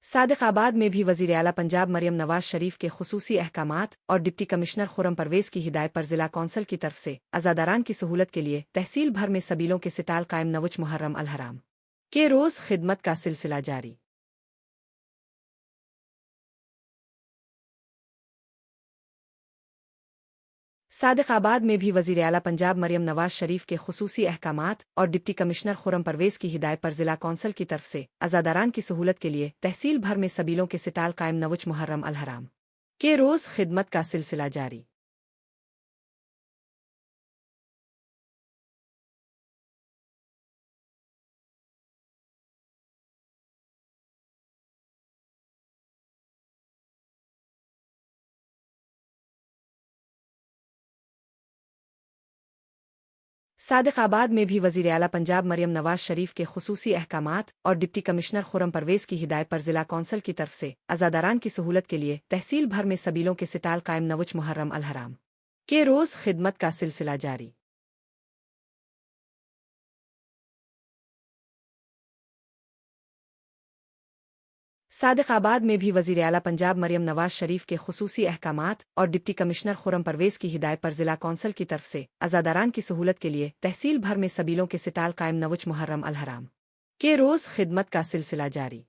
صادق آباد میں بھی وزیر اعلیٰ پنجاب مریم نواز شریف کے خصوصی احکامات اور ڈپٹی کمشنر خرم پرویز کی ہدایت پر ضلع کونسل کی طرف سے عزاداران کی سہولت کے لیے تحصیل بھر میں سبیلوں کے سٹال قائم نوچ محرم الحرام کے روز خدمت کا سلسلہ جاری۔ صادق آباد میں بھی وزیر اعلیٰ پنجاب مریم نواز شریف کے خصوصی احکامات اور ڈپٹی کمشنر خرم پرویز کی ہدایت پر ضلع کونسل کی طرف سے عزاداران کی سہولت کے لیے تحصیل بھر میں سبیلوں کے سٹال قائم نوچ محرم الحرام کے روز خدمت کا سلسلہ جاری۔ صادق آباد میں بھی وزیر اعلیٰ پنجاب مریم نواز شریف کے خصوصی احکامات اور ڈپٹی کمشنر خرم پرویز کی ہدایت پر ضلع کونسل کی طرف سے عزاداران کی سہولت کے لیے تحصیل بھر میں سبیلوں کے سٹال قائم نوچ محرم الحرام کے روز خدمت کا سلسلہ جاری۔ صادق آباد میں بھی وزیر اعلیٰ پنجاب مریم نواز شریف کے خصوصی احکامات اور ڈپٹی کمشنر خرم پرویز کی ہدایت پر ضلع کونسل کی طرف سے عزاداران کی سہولت کے لیے تحصیل بھر میں سبیلوں کے سٹال قائم نوچ محرم الحرام کے روز خدمت کا سلسلہ جاری۔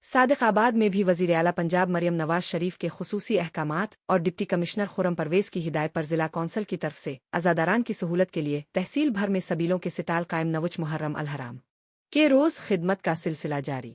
صادق آباد میں بھی وزیر اعلیٰ پنجاب مریم نواز شریف کے خصوصی احکامات اور ڈپٹی کمشنر خرم پرویز کی ہدایت پر ضلع کونسل کی طرف سے عزاداران کی سہولت کے لیے تحصیل بھر میں سبیلوں کے سٹال قائم نوچ محرم الحرام کے روز خدمت کا سلسلہ جاری۔